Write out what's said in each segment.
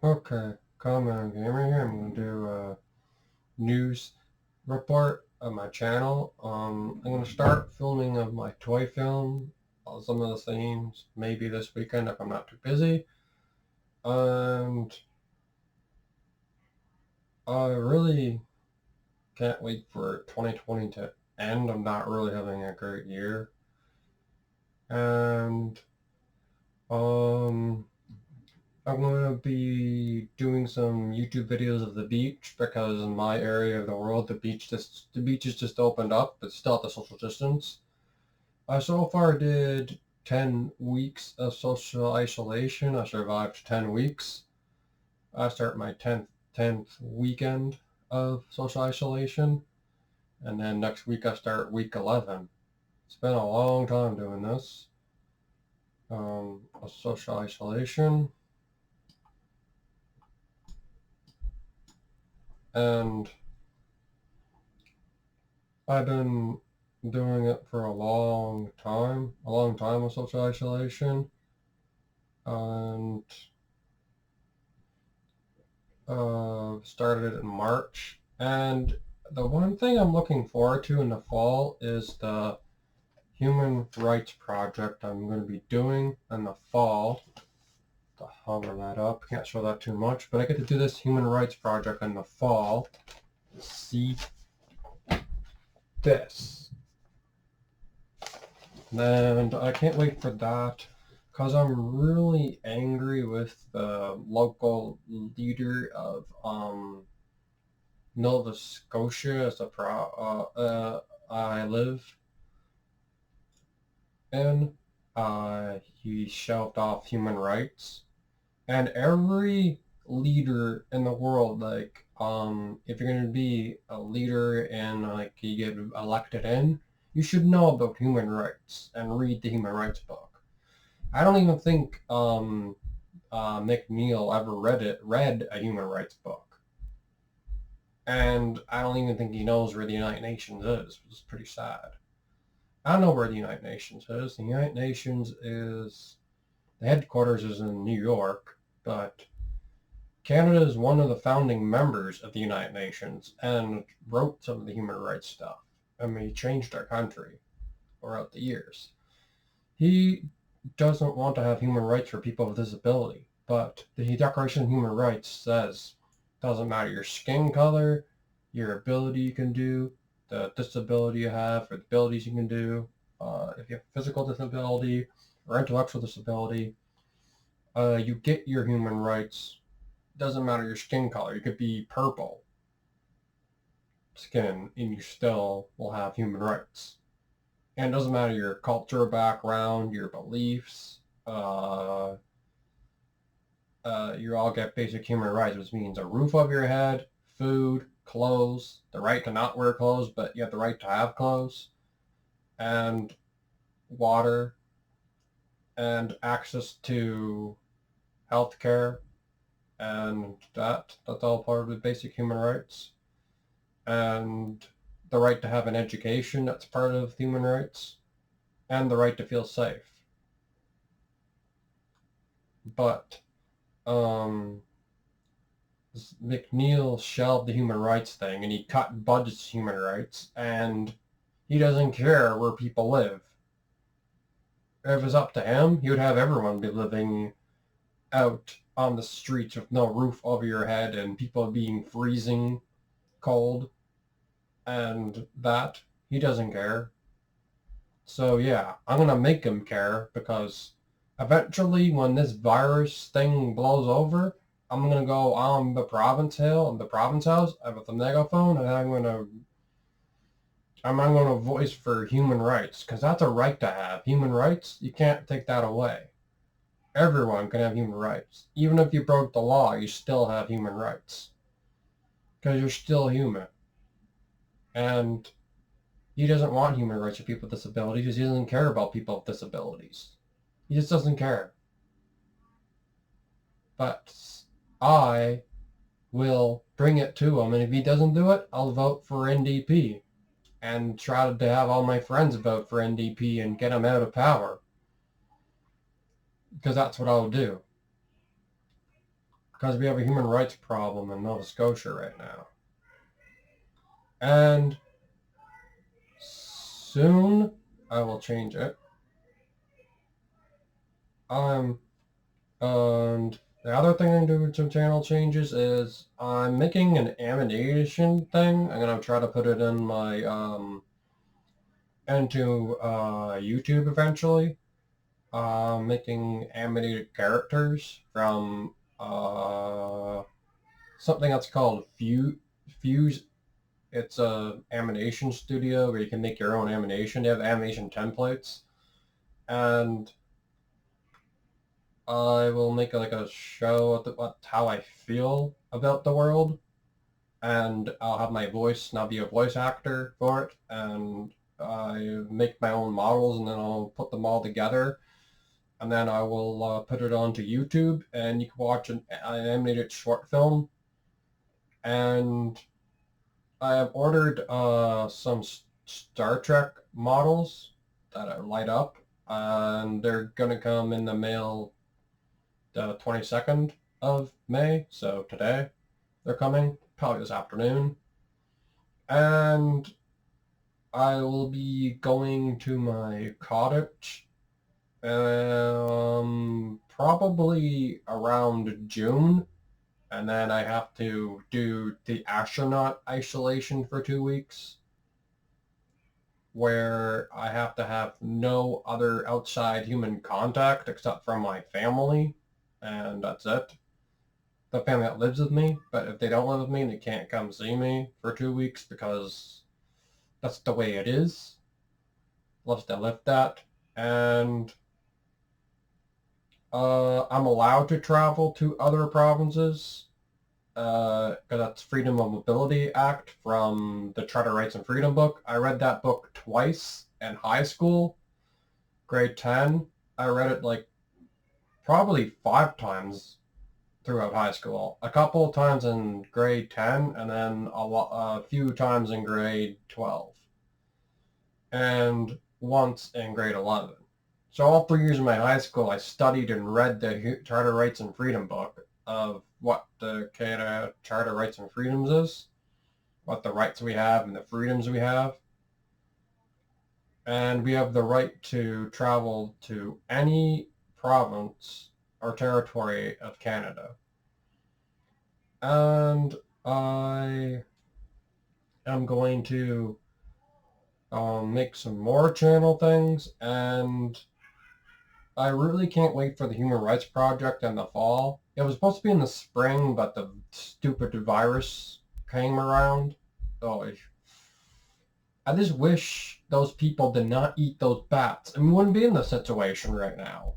Okay, Common Gamer here. I'm going to do a news report of my channel. I'm going to start filming of my toy film, some of the scenes, maybe this weekend if I'm not too busy. And I really can't wait for 2020 to end. I'm not really having a great year. And um, I'm going to be doing some YouTube videos of the beach because in my area of the world, the beach is just opened up, but still at the social distance. I so far did 10 weeks of social isolation. I survived 10 weeks. I start my 10th weekend of social isolation, and then next week I start week 11. It's been a long time doing this. Of social isolation. And I've been doing it for a long time of social isolation, and started in March. And the one thing I'm looking forward to in the fall is the human rights project I'm going to be doing in the fall. To hover that up, can't show that too much, but I get to do this human rights project in the fall. See this. And I can't wait for that because I'm really angry with the local leader of Nova Scotia as I live in. He shelved off human rights, and every leader in the world, like if you're going to be a leader and like you get elected in, you should know about human rights and read the human rights book. I don't even think McNeil ever read a human rights book, and I don't even think he knows where the United Nations is, which is pretty sad. I don't know where the United Nations is. The United Nations is the headquarters is in New York, but Canada is one of the founding members of the United Nations and wrote some of the human rights stuff. I mean, he changed our country throughout the years. He doesn't want to have human rights for people with disability, but the Declaration of Human Rights says doesn't matter your skin color, your ability you can do, the disability you have, or the abilities you can do, if you have physical disability or intellectual disability, you get your human rights. Doesn't matter your skin color. You could be purple skin and you still will have human rights. And it doesn't matter your culture background, your beliefs, you all get basic human rights, which means a roof over your head, food, clothes, the right to not wear clothes, but you have the right to have clothes, and water, and access to health care, and that's all part of the basic human rights. And the right to have an education, that's part of human rights, and the right to feel safe. But McNeil shelved the human rights thing and he cut budgets to human rights, and he doesn't care where people live. If it was up to him, he would have everyone be living out on the streets with no roof over your head and people being freezing cold, and that he doesn't care. So yeah, I'm gonna make him care because eventually when this virus thing blows over, I'm gonna go on the province house with a megaphone, and I'm gonna voice for human rights because that's a right to have. Human rights, you can't take that away. Everyone can have human rights. Even if you broke the law, you still have human rights because you're still human. And he doesn't want human rights for people with disabilities because he doesn't care about people with disabilities. He just doesn't care. But I will bring it to him, and if he doesn't do it, I'll vote for NDP and try to have all my friends vote for NDP and get him out of power. Because that's what I'll do. because we have a human rights problem in Nova Scotia right now. And soon I will change it. And the other thing I'm doing with some channel changes is I'm making an animation thing. I'm gonna try to put it in my into YouTube eventually. Making animated characters from something that's called Fuse. It's a animation studio where you can make your own animation. They have animation templates, and I will make like a show of how I feel about the world, and I'll have my voice, and I'll be a voice actor for it, and I make my own models, and then I'll put them all together, and then I will put it onto YouTube, and you can watch an animated short film. And I have ordered some Star Trek models that light up, and they're gonna come in the mail the 22nd of May, so today they're coming, probably this afternoon. And I will be going to my cottage probably around June, and then I have to do the astronaut isolation for 2 weeks, where I have to have no other outside human contact except from my family, and that's it. The family that lives with me, but if they don't live with me, they can't come see me for 2 weeks because that's the way it is. Let's lift that. And I'm allowed to travel to other provinces because that's Freedom of Mobility Act from the Charter Rights and Freedom book. I read that book twice in high school, grade 10. I read it like probably 5 times throughout high school. A couple of times in grade 10, and then a few times in grade 12. And once in grade 11. So all 3 years of my high school, I studied and read the Charter Rights and Freedom book of what the Canada Charter Rights and Freedoms is, what the rights we have and the freedoms we have. And we have the right to travel to any province or territory of Canada. And I am going to make some more channel things, and I really can't wait for the Human Rights Project in the fall. It was supposed to be in the spring, but the stupid virus came around. Oh, I just wish those people did not eat those bats, and we wouldn't be in this situation right now.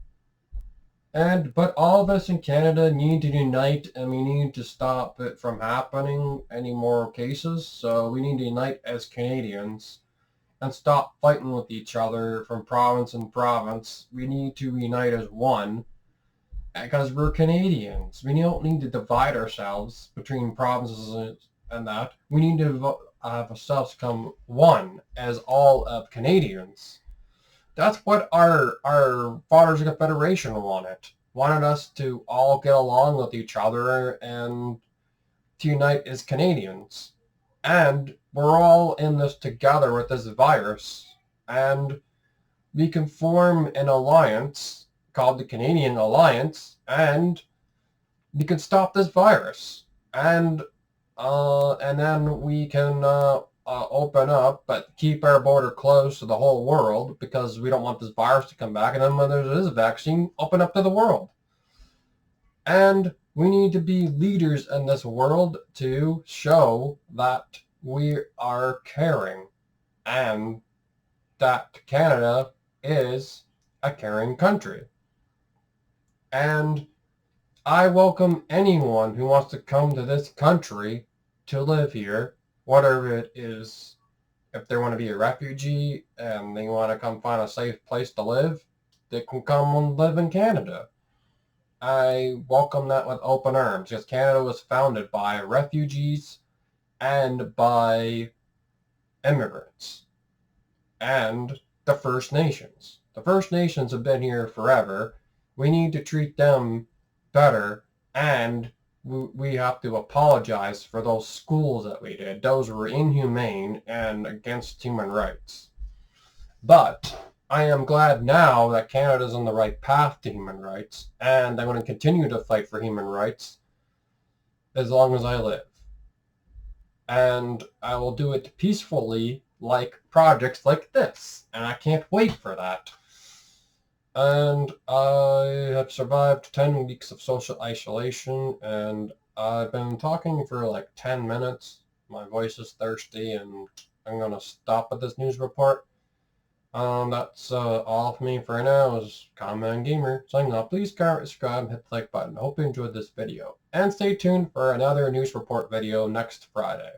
But all of us in Canada need to unite, and we need to stop it from happening any more cases. So we need to unite as Canadians and stop fighting with each other from province and province. We need to unite as one because we're Canadians. We don't need to divide ourselves between provinces and that. We need to have ourselves become one as all of Canadians. That's what our fathers of the Federation wanted us to all get along with each other and to unite as Canadians. And we're all in this together with this virus, and we can form an alliance called the Canadian Alliance, and we can stop this virus. And then we can open up, but keep our border closed to the whole world because we don't want this virus to come back. And then when there is a vaccine, open up to the world. And we need to be leaders in this world to show that we are caring and that Canada is a caring country. And I welcome anyone who wants to come to this country to live here, whatever it is. If they want to be a refugee and they want to come find a safe place to live, they can come and live in Canada. I welcome that with open arms because Canada was founded by refugees and by immigrants and the First Nations. The First Nations have been here forever. We need to treat them better, and we have to apologize for those schools that we did. Those were inhumane and against human rights. But I am glad now that Canada's on the right path to human rights, and I'm going to continue to fight for human rights as long as I live. And I will do it peacefully, like projects like this, and I can't wait for that. And I have survived 10 weeks of social isolation, and I've been talking for like 10 minutes. My voice is thirsty, and I'm going to stop at this news report. That's all of me for now. Is Common Gamer signing off. Please comment, subscribe, hit the like button. I hope you enjoyed this video. And stay tuned for another news report video next Friday.